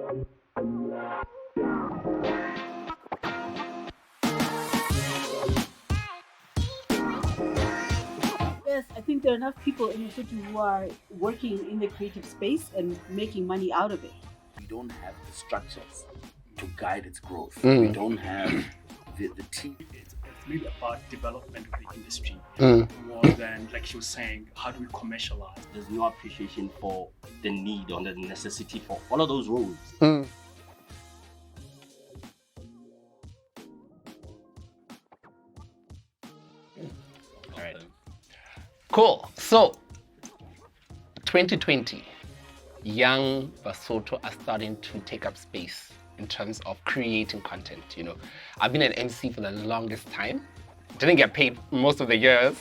Yes, I think there are enough people in Lesotho who are working in the creative space and making money out of it. We don't have the structures to guide its growth. We don't have the team. It's really about development of the industry more than, like she was saying, how do we commercialize? There's no appreciation for the need or the necessity for all of those roles. All right. Cool. So, 2020, young Basotho are starting to take up space in terms of creating content. You know, I've been an MC for the longest time. Didn't get paid most of the years.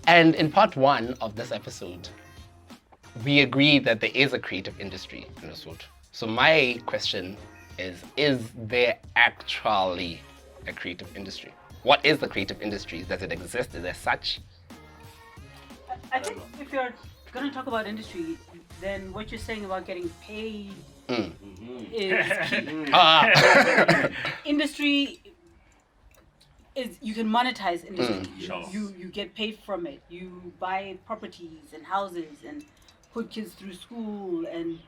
And in part one of this episode, we agreed that there is a creative industry in Lesotho. So my question is there actually a creative industry? What is the creative industry? Does it exist? Is there such? I think if you're going to talk about industry, then what you're saying about getting paid is key. Industry is, you can monetize industry. Sure. You get paid from it. You buy properties and houses and put kids through school and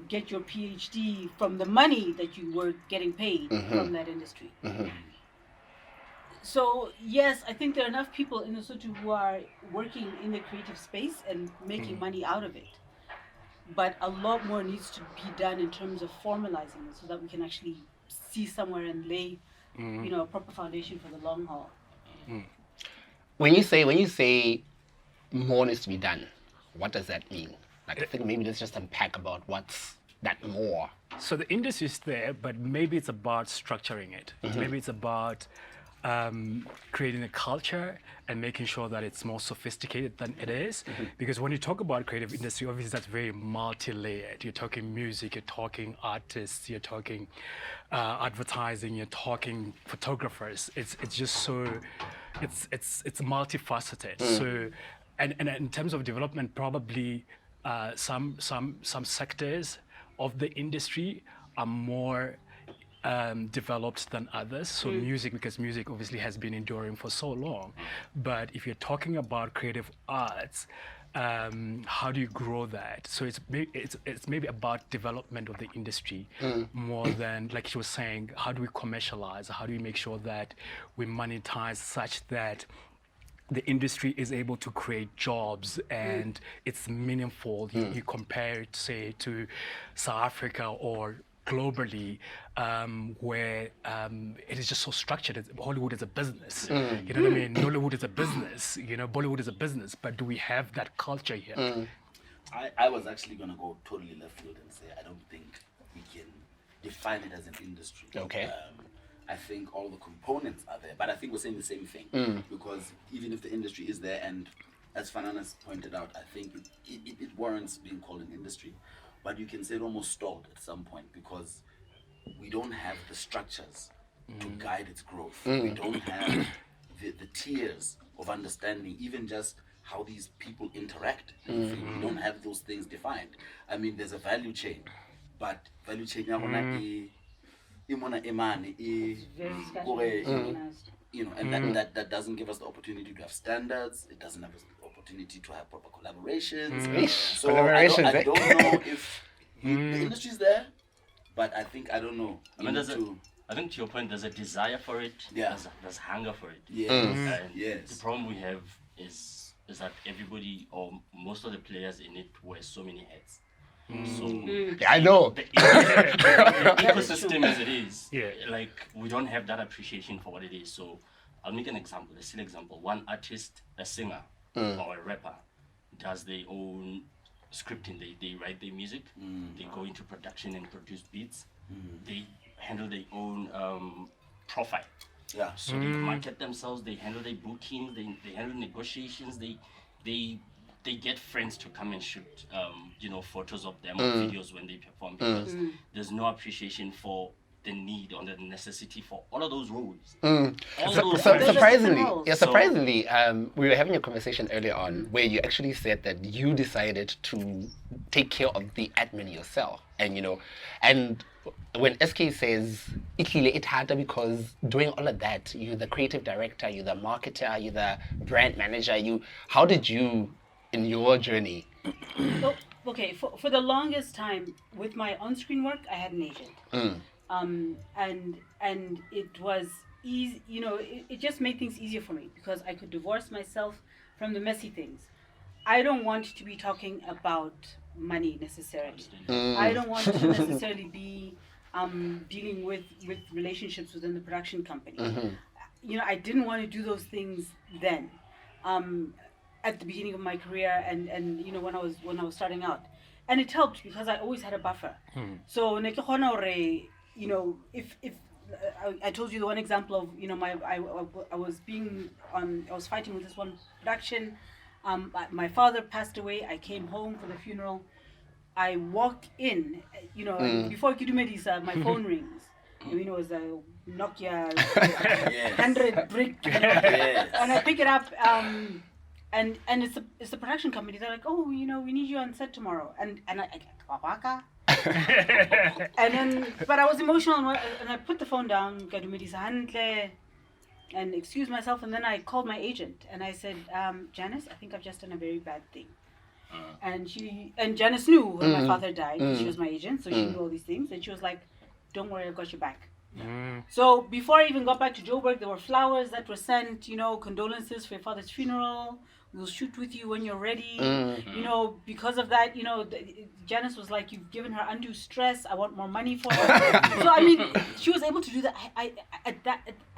get your PhD from the money that you were getting paid from that industry. So yes, I think there are enough people in Lesotho who are working in the creative space and making money out of it. But a lot more needs to be done in terms of formalizing it so that we can actually see somewhere and lay, a proper foundation for the long haul. When you say more needs to be done, what does that mean? Like, I think maybe let's just unpack about what's that more. So the industry is there, but maybe it's about structuring it. Maybe it's about creating a culture and making sure that it's more sophisticated than it is. Because when you talk about creative industry, obviously that's very multi-layered. You're talking music, you're talking artists, you're talking advertising, you're talking photographers. It's just so, it's multifaceted. So, and in terms of development, probably some sectors of the industry are more developed than others. So music, because music obviously has been enduring for so long. But if you're talking about creative arts, how do you grow that? So it's maybe about development of the industry more than, like she was saying, how do we commercialize? How do we make sure that we monetize such that the industry is able to create jobs and it's meaningful. You compare it, say, to South Africa or globally, where it is just so structured. Hollywood is a business. You know what I mean? Nollywood is a business. Bollywood is a business. But do we have that culture here? I was actually going to go totally left field and say I don't think we can define it as an industry. Okay. I think all the components are there, but I think we're saying the same thing because even if the industry is there, and as Fananas pointed out, I think it warrants being called an industry, but you can say it almost stalled at some point because we don't have the structures to guide its growth. We don't have the tiers of understanding, even just how these people interact. We don't have those things defined. I mean, there's a value chain, but value chain and that doesn't give us the opportunity to have standards. It doesn't have us the opportunity to have proper collaborations. So Collaborations, I don't know if the industry is there, but I don't know. I think to your point, there's a desire for it. Yeah. There's hunger for it. Yes. And Yes. the problem we have is that everybody or most of the players in it wear so many hats. So Yeah, I know. the ecosystem as it is, like we don't have that appreciation for what it is. So I'll make an example, a silly example. One artist, a singer or a rapper, does their own scripting. They write their music, they go into production and produce beats. They handle their own profile. Yeah. So they market themselves, they handle their bookings, they handle negotiations, they get friends to come and shoot photos of them or videos when they perform because there's no appreciation for the need or the necessity for all of those roles. Surprisingly, we were having a conversation earlier on where you actually said that you decided to take care of the admin yourself, and when SK says it's harder because doing all of that, you're the creative director, you're the marketer, you're the brand manager. How did you, in your journey? Well, okay, for the longest time with my on-screen work, I had an agent. And it was easy, it just made things easier for me because I could divorce myself from the messy things. I don't want to be talking about money necessarily. I don't want to necessarily be dealing with relationships within the production company. I didn't want to do those things then, at the beginning of my career and when I was starting out, and it helped because I always had a buffer. So if I told you the one example of I was fighting with this one production. My father passed away. I came home for the funeral. I walked in, before Kidumedisa, my phone rings. It was a Nokia 100 brick, and I pick it up, and it's the production company. They're like, oh, we need you on set tomorrow, and I and then, but I was emotional, and I put the phone down, and excused myself, and then I called my agent, and I said, Janice, I think I've just done a very bad thing. And Janice knew when my father died. She was my agent, so she knew all these things. And she was like, don't worry, I've got your back. So before I even got back to Joburg, there were flowers that were sent, condolences for your father's funeral. We'll shoot with you when you're ready. Because of that, Janice was like, you've given her undue stress. I want more money for her. So, she was able to do that. I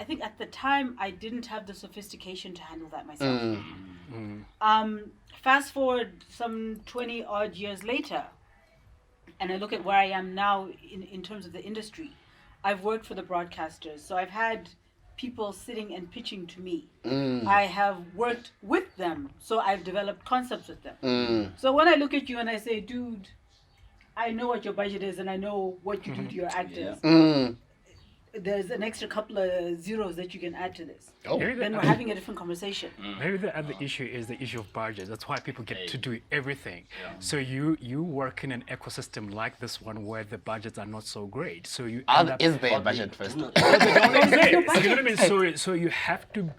think at the time, I didn't have the sophistication to handle that myself. Fast forward some 20 odd years later, and I look at where I am now in terms of the industry. I've worked for the broadcasters, so I've had people sitting and pitching to me. I have worked with them, so I've developed concepts with them. So when I look at you and I say, dude, I know what your budget is and I know what you do to your actors. There's an extra couple of zeros that you can add to this. Then we're having a different conversation. Maybe the other issue is the issue of budget. That's why people get to do everything. So you work in an ecosystem like this one where the budgets are not so great. So you is there a budget first? You know what I mean? So you have to,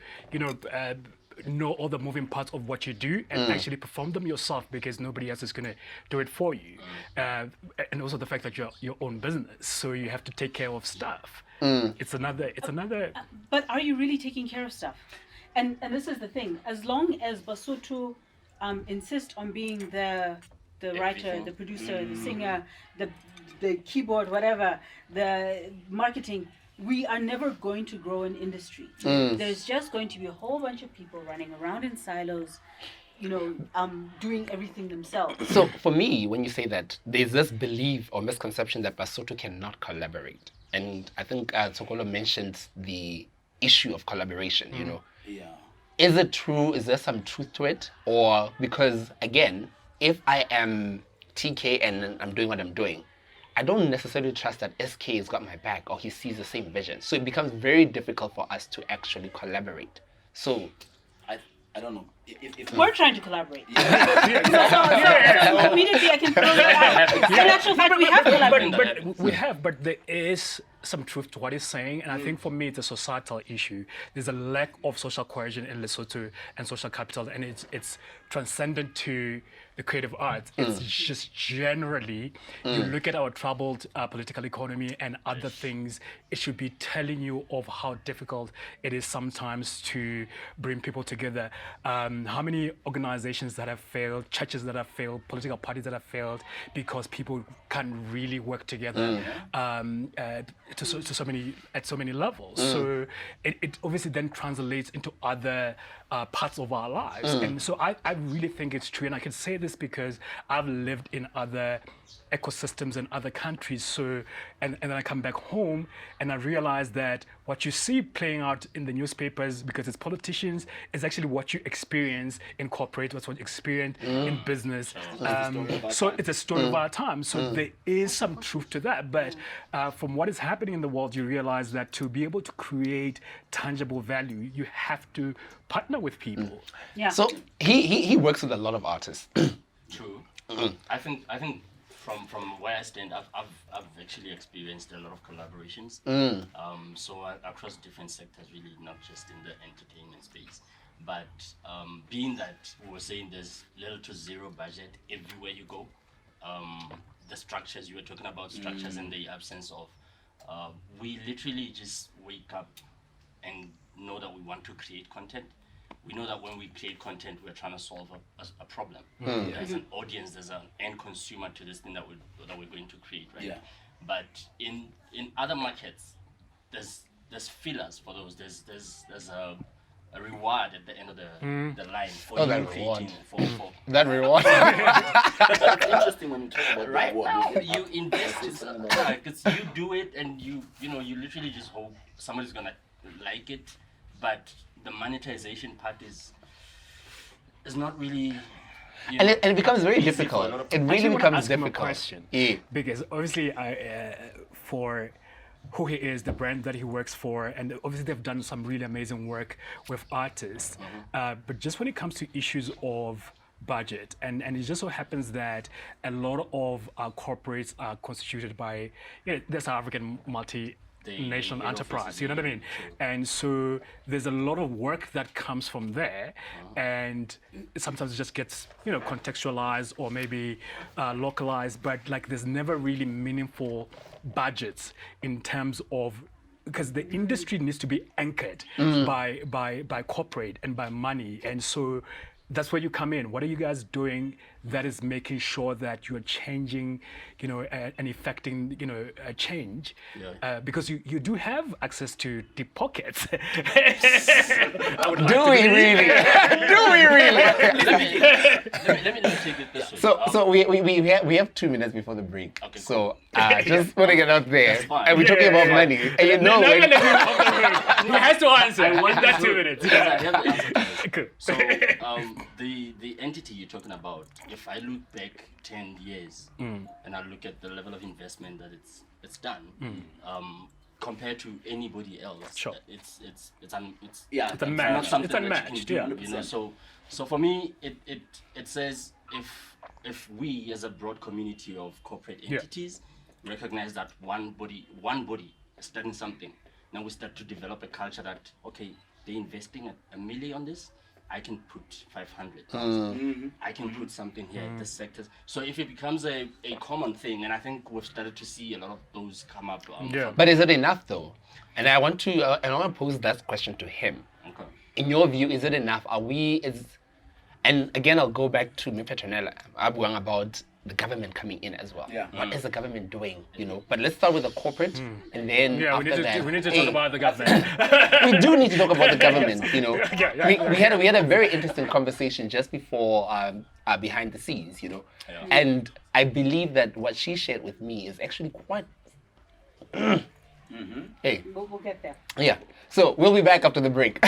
know all the moving parts of what you do and actually perform them yourself because nobody else is going to do it for you. And also the fact that you're your own business, so you have to take care of stuff. It's another. But are you really taking care of stuff? And this is the thing. As long as Basotho insist on being the writer, the producer, the singer, the keyboard, whatever, the marketing, we are never going to grow an industry. There's just going to be a whole bunch of people running around in silos, doing everything themselves. So for me, when you say that, there's this belief or misconception that Basotho cannot collaborate. And I think Tsokolo mentioned the issue of collaboration, Yeah. Is it true? Is there some truth to it? Or because, again, if I am TK and I'm doing what I'm doing, I don't necessarily trust that SK has got my back or he sees the same vision. So it becomes very difficult for us to actually collaborate. So I don't know. If we're trying to collaborate. So immediately I can throw that out. In actual fact, we have collaborated. But there is some truth to what he's saying, and I think for me it's a societal issue. There's a lack of social cohesion in Lesotho and social capital, and it's transcendent to the creative arts. It's just generally, you look at our troubled political economy and other things, it should be telling you of how difficult it is sometimes to bring people together. How many organizations that have failed, churches that have failed, political parties that have failed because people can't really work together at so many levels. So it obviously then translates into other parts of our lives. And so I really think it's true, and I can say this this because I've lived in other ecosystems in other countries. So, and then I come back home and I realize that what you see playing out in the newspapers, because it's politicians, is actually what you experience in corporate, what's what you experience in business. So it's a story of our time. So there is some truth to that. But from what is happening in the world, you realize that to be able to create tangible value, you have to partner with people. Yeah. So he works with a lot of artists. True. I think from where I stand, I've actually experienced a lot of collaborations. So across different sectors, really, not just in the entertainment space. But being that we were saying there's little to zero budget everywhere you go, the structures you were talking about, structures in the absence of, we literally just wake up and know that we want to create content. We know that when we create content, we're trying to solve a problem. There's an audience, there's an end consumer to this thing that we're going to create, right? Yeah. But in other markets, there's fillers for those. There's a reward at the end of the line for you creating for That reward. It's interesting when you talk about right reward. now you invest in something because you do it and you literally just hope somebody's gonna like it, but the monetization part is not really And it becomes very easy for a difficult. lot of It I really actually wanna becomes ask him a difficult. question. Yeah. Because obviously, for who he is, the brand that he works for, and obviously they've done some really amazing work with artists. But just when it comes to issues of budget, and it just so happens that a lot of our corporates are constituted by, the South African multinational head enterprise, offices, you know what I mean? true. And so there's a lot of work that comes from there, and sometimes it just gets, contextualized or maybe localized, but like there's never really meaningful budgets in terms of, because the industry needs to be anchored by corporate and by money, and so that's where you come in. What are you guys doing that is making sure that you're changing, and effecting, a change? Yeah. Because you do have access to deep pockets. Do we really? Do we really? let me take it this way. So we have 2 minutes before the break. Okay, So just putting it out there, fine. and we're talking about money, and you know No, when. no, no, he has to answer. I want That's to- 2 minutes. because I have the answer to this. Cool. So the entity you're talking about, if I look back 10 years and I look at the level of investment that it's done, compared to anybody else, Sure. it's It's unmatched. not something It's that you unmatched, can do, yeah. So for me, it says if we as a broad community of corporate entities recognize that one body is starting something, now we start to develop a culture that, okay, they're investing $1 million on this, I can put 500,000. I can put something here in this sector. So if it becomes a common thing, and I think we've started to see a lot of those come up. Yeah. But is it enough though? And I want to pose that question to him. Okay. In your view, is it enough? And again, I'll go back to Petronella. I'm going about the government coming in as well. Yeah. What is the government doing? But let's start with the corporate, and then Yeah, after that, we need to talk about the government. we do need to talk about the government. Yeah. We had a very interesting conversation just before behind the scenes. And I believe that what she shared with me is actually quite. Hey, We'll get there. yeah. So we'll be back after the break.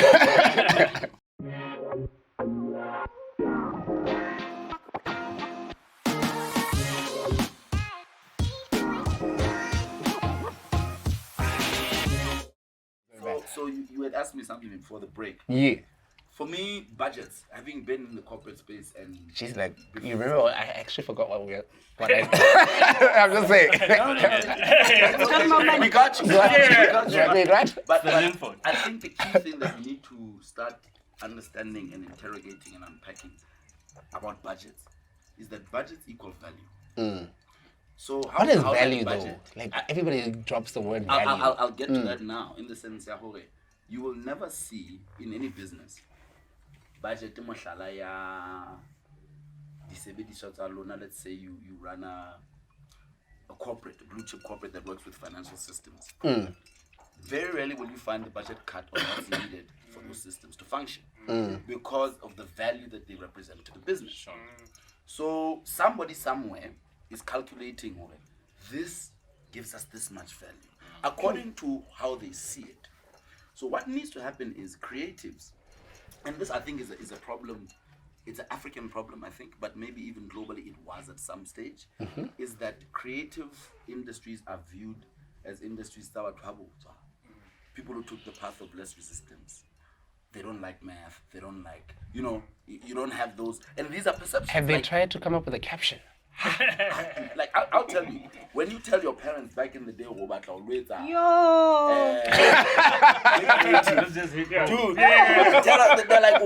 So you had asked me something before the break. Yeah. For me, budgets, having been in the corporate space and She's like, you remember? I actually forgot what I. I'm just saying. Talking about money. we got you. We got you. Right? But The info. I think the key thing that we need to start understanding and interrogating and unpacking about budgets is that budgets equal value. So how, What is how value that though? budget- Like everybody drops the word value. I'll get to that now. In the sense, you will never see in any business budget mohlala ya disebediswa tsa lona. Let's say you run a corporate, a blue chip corporate that works with financial systems. Very rarely will you find the budget cut on what's needed for those systems to function because of the value that they represent to the business. So somebody somewhere is calculating, okay, this gives us this much value according to how they see it. So what needs to happen is creatives, and this I think is a problem. It's an African problem, I think, but maybe even globally it was at some stage. Is that creative industries are viewed as industries that are people who took the path of less resistance. They don't like math. They don't like, you don't have those. And these are perceptions. Have they tried to come up with a caption? Like, I'll tell you, when you tell your parents back in the day, Yo! Dude, they're like,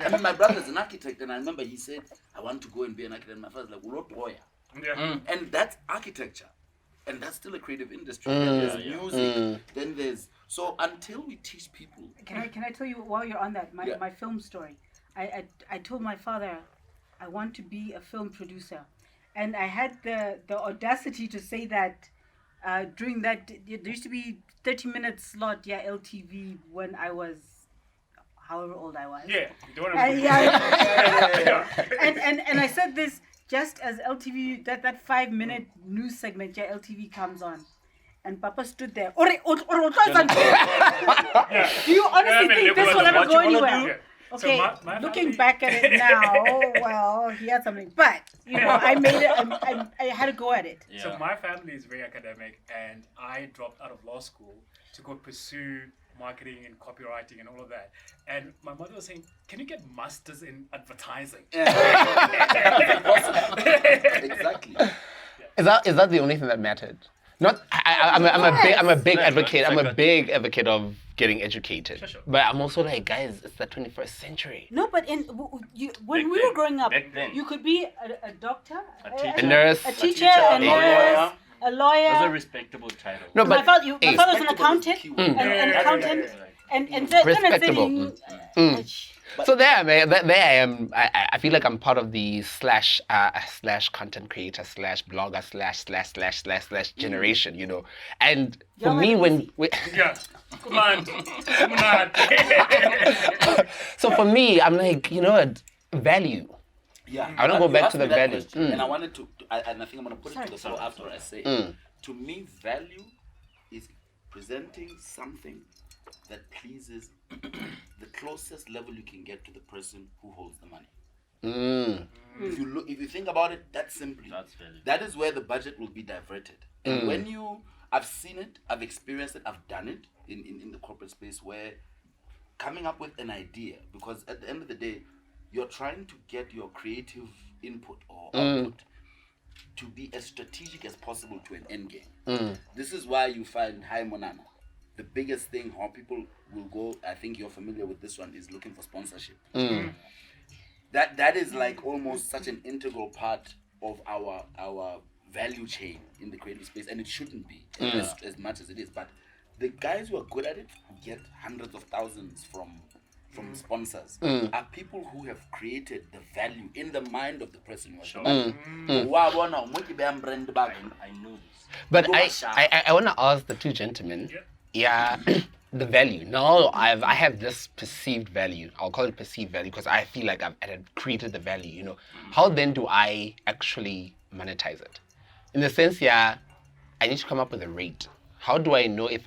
I mean, my brother's an architect, and I remember he said, I want to go and be an architect. And my father's like, and that's architecture. And that's still a creative industry. Then there's music. Then there's... So until we teach people... Can I tell you, while you're on that, my film story. I told my father, I want to be a film producer. And I had the audacity to say that during that... There used to be 30-minute slot, LTV, when I was... however old I was. Yeah. You don't And I said this just as LTV, that 5-minute news segment, LTV comes on. And Papa stood there. Do you honestly think this will ever go anywhere? Okay, So my looking family- back at it now, well, he had something. But, I made it, I had to go at it. Yeah. So my family is very academic, and I dropped out of law school to go pursue marketing and copywriting and all of that. And my mother was saying, "Can you get masters in advertising?" Exactly. Is that the only thing that mattered? Not. I'm a big advocate. I'm a big advocate of getting educated. Sure. But I'm also like, guys, it's the 21st century. No, but when Back we then- were growing up, back then. you could be a doctor, teacher. A nurse. a teacher, teacher, a a nurse, a Those are lawyer. respectable titles. No, My but father was an Respectable is accountant, the key word. an accountant, and that kind of Respectable. thing. so there I am. I feel like I'm part of the slash content creator slash blogger slash generation, And for You're me, like Yeah. Come on. so for me, I'm like, what, value. Yeah. I wanna go You back asked to me the that value. question, and I wanted to, and I think I'm going to put it to the floor after I say it. To me, value is presenting something that pleases the closest level you can get to the person who holds the money. If you think about it, that simply, That's value. that is where the budget will be diverted. And when I've seen it, I've experienced it, I've done it in the corporate space, where coming up with an idea, because at the end of the day, you're trying to get your creative input or output to be as strategic as possible to an end game. This is why you find Hi Monana. The biggest thing how people will go, I think you're familiar with this one, is looking for sponsorship. That is like almost such an integral part of our value chain in the creative space, and it shouldn't be as much as it is. But the guys who are good at it, who get hundreds of thousands from sponsors, are people who have created the value in the mind of the person who has the money. I know this. But I want to ask the two gentlemen, the value. Now I have this perceived value. I'll call it perceived value because I feel like I've created the value. How then do I actually monetize it? In the sense, I need to come up with a rate. How do I know if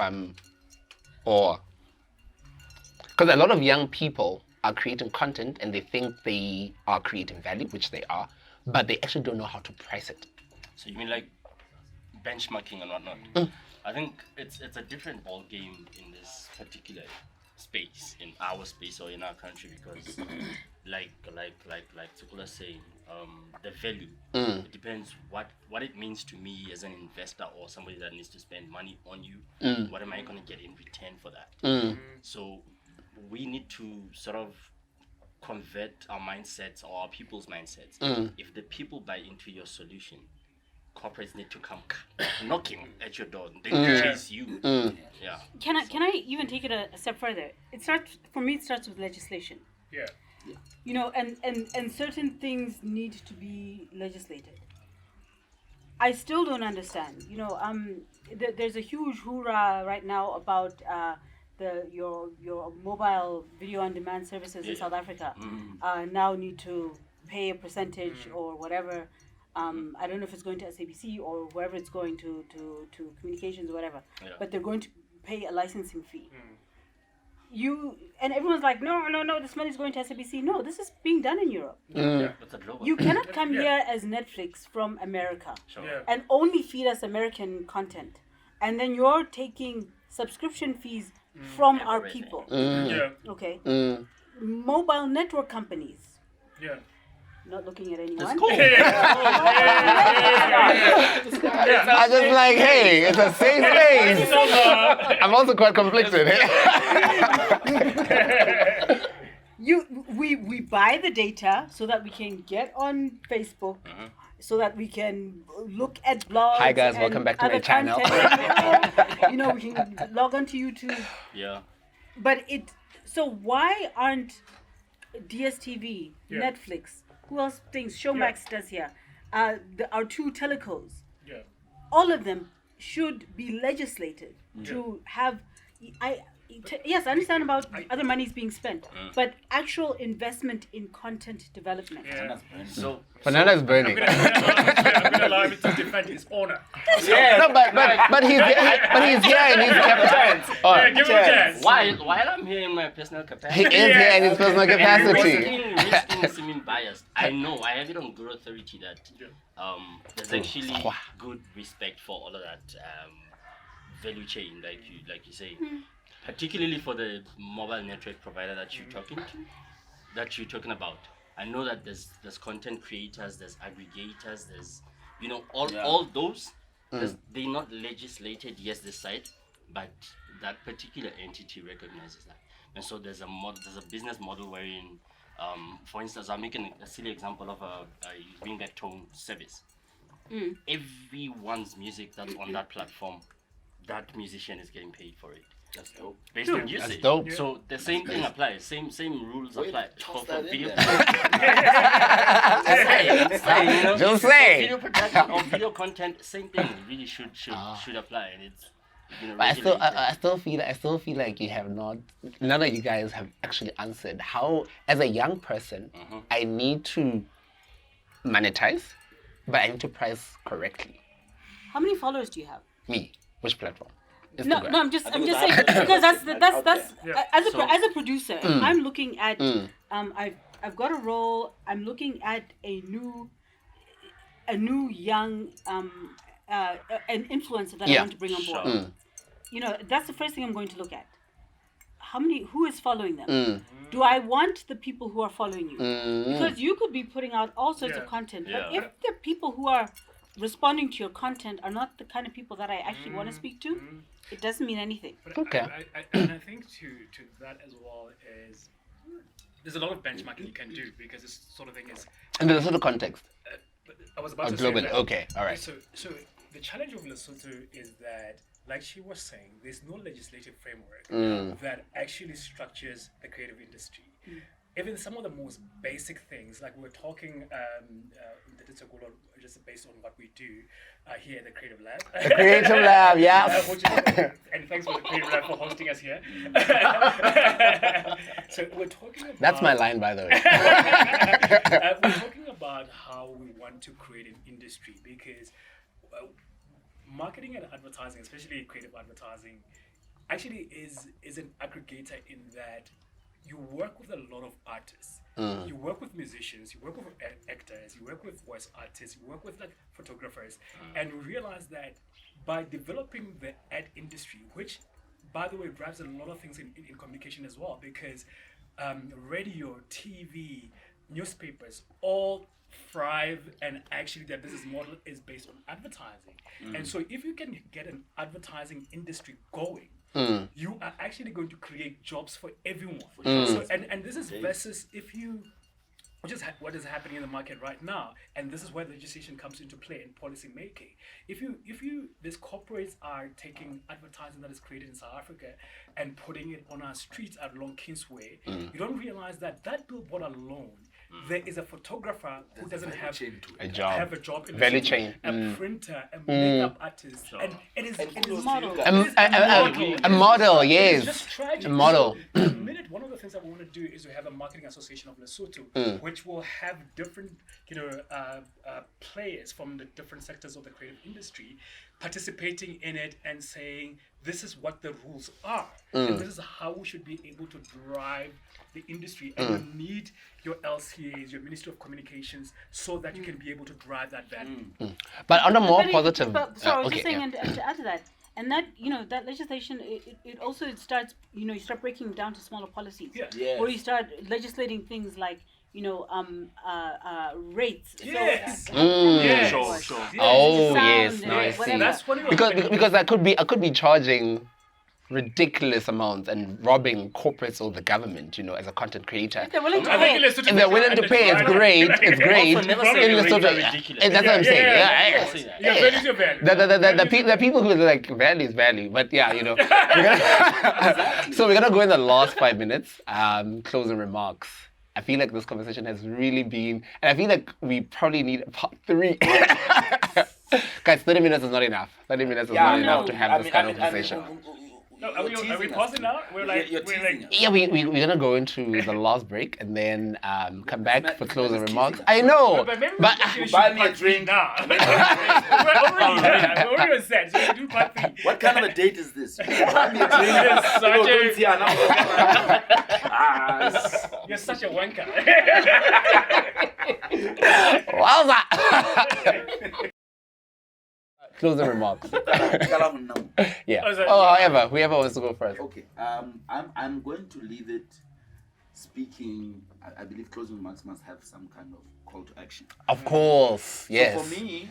because a lot of young people are creating content and they think they are creating value, which they are, but they actually don't know how to price it. So you mean like benchmarking and whatnot? I think it's a different ball game in this particular space, in our space or in our country, because like Tsukula's saying, the value, it depends what it means to me as an investor or somebody that needs to spend money on you. What am I going to get in return for that? So we need to sort of convert our mindsets or our people's mindsets. If the people buy into your solution, corporates need to come knocking at your door. They chase you. Yeah. Can I even take it a step further? It starts with legislation. Yeah. And certain things need to be legislated. I still don't understand. There's a huge hoorah right now about your mobile video on demand services in South Africa now need to pay a percentage or whatever. I don't know if it's going to SABC or wherever it's going to communications or whatever, but they're going to pay a licensing fee. And everyone's like, no, this money is going to SABC. No, this is being done in Europe. You cannot come here as Netflix from America and only feed us American content, and then you're taking subscription fees from our people. Okay. Mobile network companies. Not looking at anyone. It's cool. I'm just like, hey, it's a safe space. I'm also quite conflicted. We buy the data so that we can get on Facebook, so that we can look at blogs. Hi guys, and welcome back to my other channel. content. We can log on to YouTube. Yeah. But so why aren't DSTV, Netflix, who else thinks Showmax does here, our two telecos, all of them should be legislated to have. Yes, I understand about other monies being spent, but actual investment in content development. So Banana's burning. I'm going to allow him to defend his honor. No, but he's here in his capacity. Give him a chance. while I'm here in my personal capacity, He is here in his personal capacity. risking seeming biased, I know I have it on good authority that there's actually good respect for all of that value chain, like you say. Particularly for the mobile network provider that you're talking about. I know that there's content creators, there's aggregators, there's all those. They're not legislated, yes, this side, but that particular entity recognizes that. And so there's a business model wherein, for instance, I'm making a silly example of a ringtone service. Everyone's music that's on that platform, that musician is getting paid for it. That's dope. Based on usage. That's dope. So the same thing applies. Same rules apply for video. Just say. Video production or video content, same thing really should apply, and it's But I still feel like you have not. None of you guys have actually answered how, as a young person, I need to monetize, but I need to price correctly. How many followers do you have? Me, which platform? No, Instagram. I'm just saying because that's as a producer, if I'm looking at I've got a role. I'm looking at a new young an influencer that I want to bring on board. That's the first thing I'm going to look at. Who is following them? Do I want the people who are following you? Because you could be putting out all sorts of content, but if the people who are responding to your content are not the kind of people that I actually want to speak to, it doesn't mean anything. But Okay. I think to that as well is there's a lot of benchmarking you can do because this sort of thing is. And the sort of context. But I was about to Global. say that. Okay. All right. So the challenge of Lesotho is that, like she was saying, there's no legislative framework that actually structures the creative industry. Even some of the most basic things, like we're talking, just based on what we do here at the Creative Lab. The Creative Lab, yes. And thanks for the Creative Lab for hosting us here. So we're talking about... That's my line, by the way. We're talking about how we want to create an industry because marketing and advertising, especially creative advertising, actually is an aggregator in that you work with a lot of artists. You work with musicians, you work with actors, you work with voice artists, you work with photographers, and you realize that by developing the ad industry, which by the way drives a lot of things in communication as well, because radio, TV, newspapers all thrive, and actually their business model is based on advertising. And so if you can get an advertising industry going, you are actually going to create jobs for everyone. So, and this is versus what is happening in the market right now, and this is where legislation comes into play in policy making. If these corporates are taking advertising that is created in South Africa and putting it on our streets along Kingsway, you don't realize that billboard alone, there is a photographer who doesn't have a job in value the chain, a printer, a makeup artist, and it is model. A model, yes. just tragic. A model. The minute one of the things that we want to do is we have a marketing association of Lesotho, which will have different, players from the different sectors of the creative industry participating in it and saying, this is what the rules are, and this is how we should be able to drive the industry. And you need your LCAs, your Ministry of Communications, so that you can be able to drive that value. But on a more But positive... I was okay, just saying, yeah. and to add to that, and that, that legislation, it also starts, you start breaking it down to smaller policies. Yeah. Yes. Or you start legislating things like, rates. Yes. So, Yes. Sure. Oh, sound yes, and now I see. whatever. That's what it was. Because I could be charging ridiculous amounts and robbing corporates or the government, as a content creator. If they're willing to I pay. think Lesotho If they're willing to pay, it's great. It's great. Also, never say In rates Lesotho, are ridiculous. that's what I'm saying. Yeah. Your value is your value. The people who are like, value is value, but yeah, So we're gonna go in the last 5 minutes, closing remarks. I feel like this conversation has really been, and I feel like we probably need a part 3. Guys, 30 minutes is not enough. 30 minutes is not enough to have this kind of conversation. Are we pausing now? We're like, Yeah, we're gonna go into the last break and then come back for closing remarks. I know, But maybe but we should buy me a part three drink. now. We're already there. We're already set. So we do part 3. What kind of a date is this? Buy me a drink. Yes, No, such don't a- see her now. You're such a wanker. wowza! Closing remarks. Yeah. Oh, sorry. However, whoever wants to go first. Okay. I'm going to leave it speaking. I believe closing remarks must have some kind of call to action. Of course, yes. So for me,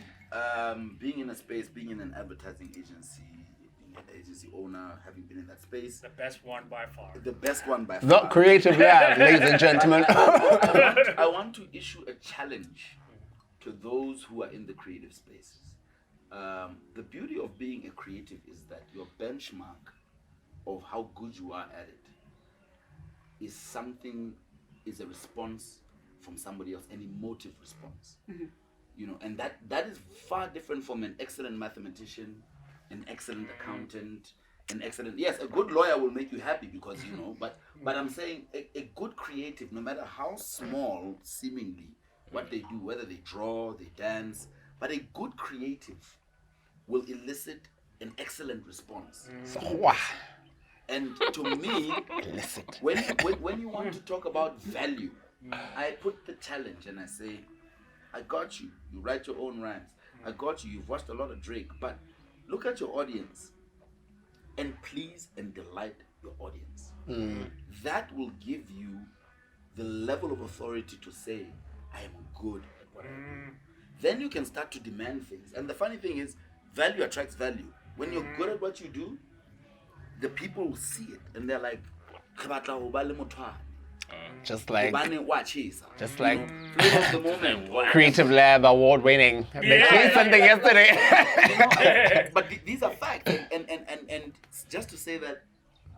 being in a space, being in an advertising agency, being an agency owner, having been in that space, The best one by far. the best one by The far. creative lab, ladies and gentlemen. I want to issue a challenge to those who are in the creative spaces. The beauty of being a creative is that your benchmark of how good you are at it is a response from somebody else, an emotive response. And that is far different from an excellent mathematician, an excellent accountant, yes, a good lawyer will make you happy because but I'm saying a good creative, no matter how small seemingly what they do, whether they draw, they dance, but a good creative will elicit an excellent response. And to me, Illicit. when you want to talk about value, I put the challenge and I say, I got you. You write your own rhymes. I got you. You've watched a lot of Drake. But look at your audience and please and delight your audience. That will give you the level of authority to say, I am good at what I do. Then you can start to demand things. And the funny thing is, value attracts value. When you're good at what you do, the people will see it and they're like, Just like flavor of the moment. Creative Lab award winning. They played something yesterday. But these are facts, and just to say that,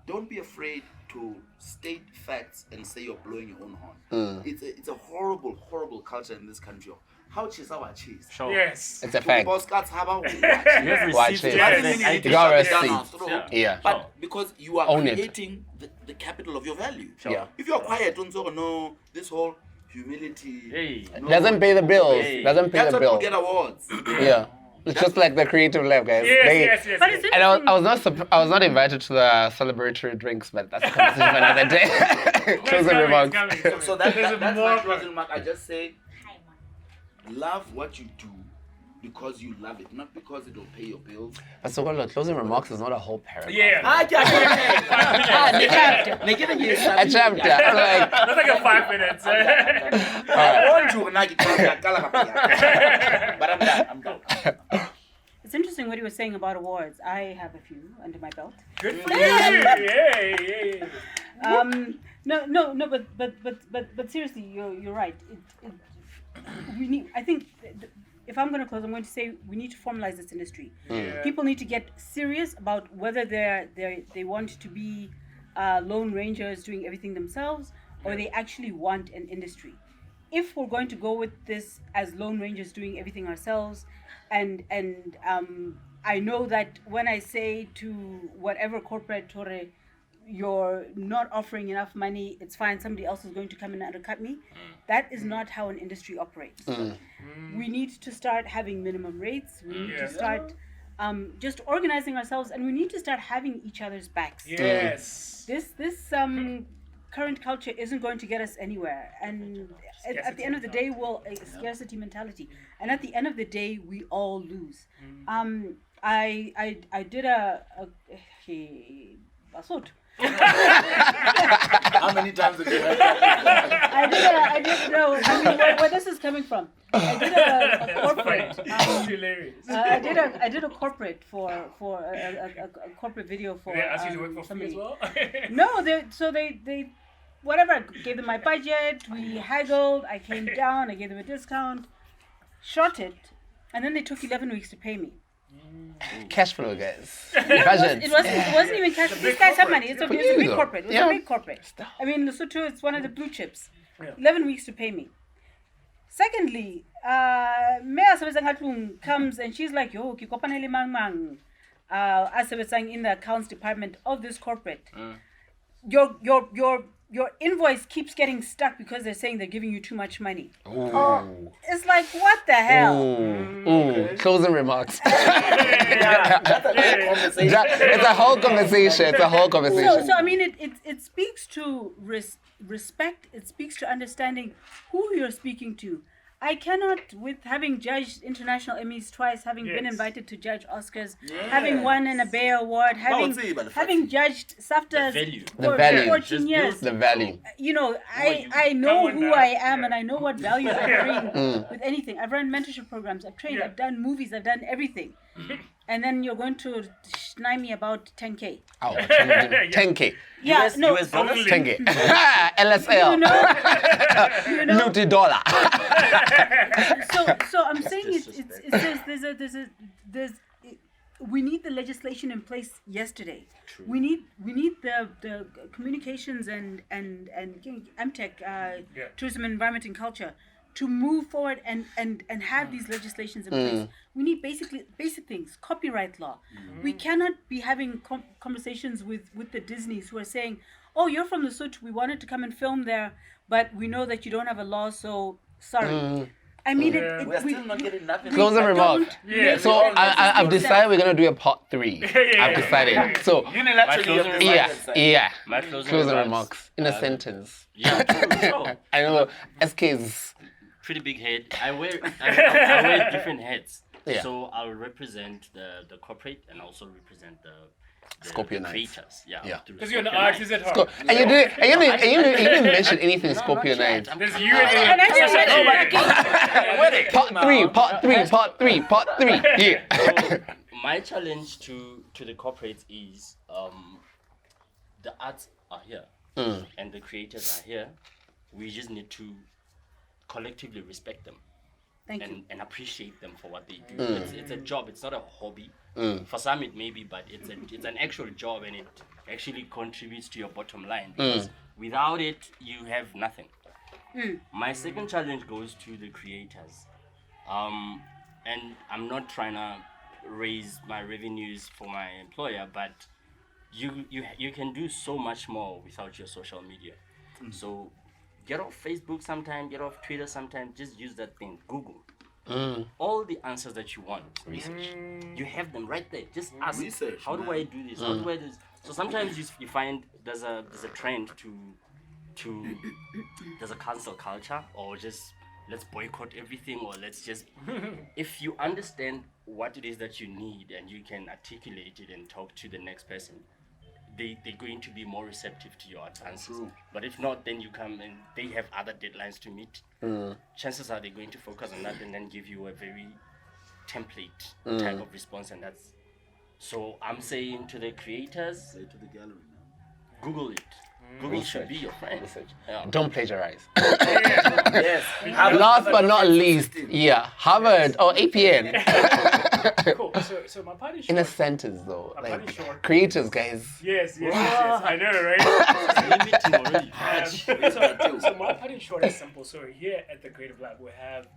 don't be afraid to state facts and say you're blowing your own horn. It's a horrible culture in this country of how cheese our cheese. Sure. Yes. It's a fact. Watch Receipts, it. it. yes. You got Down receipts. our throat. Yeah. But because you are Own it. creating the capital of your value. Yeah. If you're quiet, don't say, no, this whole humility. Hey. no, Doesn't pay the bills. Hey. Doesn't pay That's the what you bill. get awards. Yeah. It's just like the Creative Lab, guys. Yes. But it's And I was not invited to the celebratory drinks, but that's a conversation for another day. Closing remarks. So that's my closing remark. I just say, love what you do because you love it, not because it will pay your bills. But so closing remarks is not a whole paragraph. Yeah. A chapter. Like, That's like a 5 minutes. But I'm done. It's interesting what he was saying about awards. I have a few under my belt. Good for you. Yay. No, but seriously, you're right. We need. I think if I'm going to close, I'm going to say we need to formalize this industry. Yeah. People need to get serious about whether they want to be lone rangers doing everything themselves, or they actually want an industry. If we're going to go with this as lone rangers doing everything ourselves, and I know that when I say to whatever corporate you're not offering enough money, it's fine, somebody else is going to come and undercut me. That is not how an industry operates. We need to start having minimum rates. We need to start just organizing ourselves, and we need to start having each other's backs. Yes. This current culture isn't going to get us anywhere, and at the end of the day, scarcity mentality, and at the end of the day, we all lose. I did a Basotho. How many times have you heard that? I did no. I mean, where this is coming from. I did a corporate. Hilarious. I did a corporate for a corporate video for. They asked you to work for somebody. free as well? No, they whatever. I gave them my budget. We haggled. I came down. I gave them a discount. Shot it, and then they took 11 weeks to pay me. Cash flow, guys. Budget. It wasn't even cash. These guys have money. It's a big corporate. It was a big corporate. I mean, Lesotho, it's one of the blue chips. 11 weeks to pay me. Secondly, Mayor Sabesang comes and she's like, yo, kikopanele mang asebesang in the accounts department of this corporate. Your invoice keeps getting stuck because they're saying they're giving you too much money. It's like, what the hell? Okay. Closing remarks. It's a whole conversation. It's a whole conversation. So I mean, it speaks to respect. It speaks to understanding who you're speaking to. I cannot, with having judged international Emmys twice, having been invited to judge Oscars, having won an Abbey Award, having judged SAFTAs for 14 years. The value. You know, I know who I am and I know what value I bring with anything. I've run mentorship programs, I've trained, I've done movies, I've done everything. And then you're going to deny me about 10K. Oh, 10K. Yeah, US, no. US dollars? 10K. LSL. You know. $90. So I'm saying we need the legislation in place yesterday. True. We need the communications and MTech, tourism, environment and culture, to move forward and have these legislations in place. We need basic things, copyright law. We cannot be having conversations with the Disneys who are saying, oh, you're from Lesotho, we wanted to come and film there, but we know that you don't have a law, so sorry. I mean, we're still not getting nothing. Closing remark. So I've decided we're gonna do a part 3. I've decided. So My closing remarks in a sentence. Yeah, true. I know SK's pretty big head. I wear different heads. Yeah. So I'll represent the corporate and also represent the Scorpio creators. Yeah. Because you're an artist at heart. And you didn't mention anything Scorpio 9. There's you and Part 3. Yeah. So my challenge to the corporates is the arts are here and the creators are here. We just need to collectively respect them. And appreciate them for what they do. It's a job. It's not a hobby. For some it may be, but it's an actual job, and it actually contributes to your bottom line. Because without it, you have nothing. My second challenge goes to the creators, and I'm not trying to raise my revenues for my employer, but you can do so much more without your social media. So get off Facebook sometime, get off Twitter sometime, just use that thing, Google. All the answers that you want, research. You have them right there. Just ask, research, how do I do this? How do I do this? So sometimes you find there's a trend to there's a cancel culture, or just let's boycott everything, or let's just if you understand what it is that you need and you can articulate it and talk to the next person, they're going to be more receptive to your advances. But if not, then you come and they have other deadlines to meet. Chances are they're going to focus on that and then give you a very template type of response, and that's so I'm saying to the creators, Say to the gallery now. Google it. Google should be your friend. Don't plagiarize. Yes. Last but not least, Harvard or APN. Cool. So my part is short. In a sentence though, My part is short. like creators, guys. Yes. I know, right? So my part in short is simple. So here at the Creative Lab, we have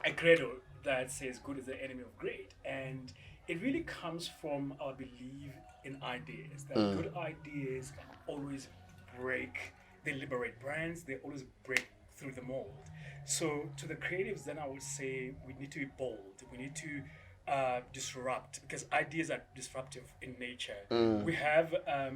a credo that says good is the enemy of great. And it really comes from our belief in ideas. That good ideas always they liberate brands. They always break through the mold. So to the creatives, then I would say we need to be bold. We need to disrupt, because ideas are disruptive in nature. We have a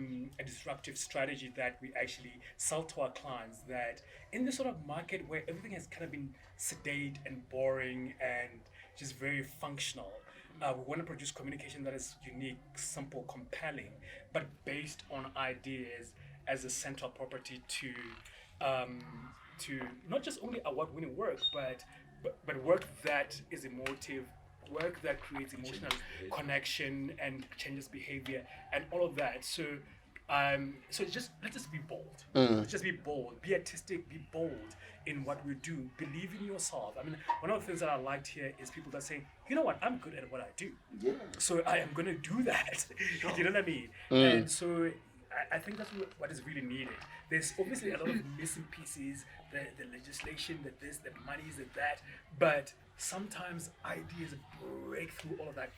disruptive strategy that we actually sell to our clients, that in this sort of market where everything has kind of been sedate and boring and just very functional, we want to produce communication that is unique, simple, compelling, but based on ideas as a central property to not just only award-winning work, but work that is emotive, work that creates emotional connection and changes behavior and all of that. So let's just be bold. Let's just be bold, be artistic, be bold in what we do. Believe in yourself. I mean, one of the things that I liked here is people that say, you know what, I'm good at what I do. Yeah. So I am gonna do that. Sure. You know what I mean? And so I think that's what is really needed. There's obviously a lot of missing pieces, the legislation, the monies, that, but sometimes ideas break through all of that,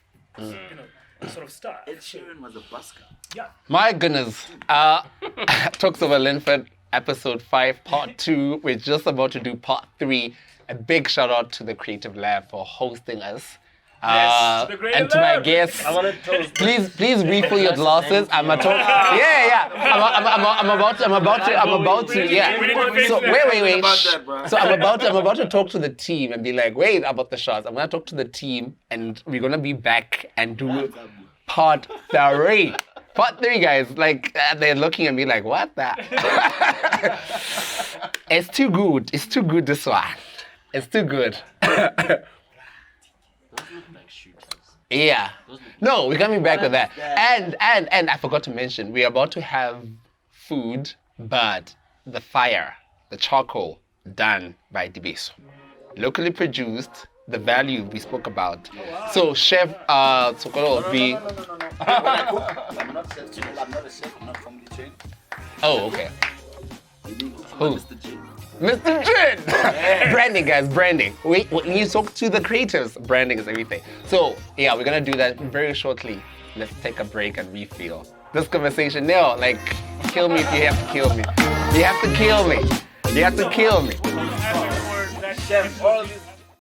sort of stuff. Ed Sheeran was a busker. Yeah. My goodness. Talks over Linford, episode 5, part 2. We're just about to do part 3. A big shout out to the Creative Lab for hosting us. Yes, to the Creative and to my Lab. guests, I want to toast. please refill your glasses. I'm about to. Yeah. So wait. So I'm about to talk to the team and be like, wait about the shots. I'm gonna talk to the team and we're gonna be back and do part 3. Part 3, guys. Like they're looking at me like, what the? It's too good. It's too good. This one. It's too good. Yeah. No, we're coming back with that. And I forgot to mention, we're about to have food, but the charcoal, done by Dibeso. Locally produced, the value we spoke about. So Chef Tsokolo will be... No. I'm not a chef, I'm not formally trained. Oh, okay. Who? Mr. J. Mr. Jin! Branding, guys, branding. When you talk to the creatives, branding is everything. So, yeah, we're gonna do that very shortly. Let's take a break and refill. This conversation now, like, kill me if you have to kill me. You have to kill me. You have to kill me. Chef, all these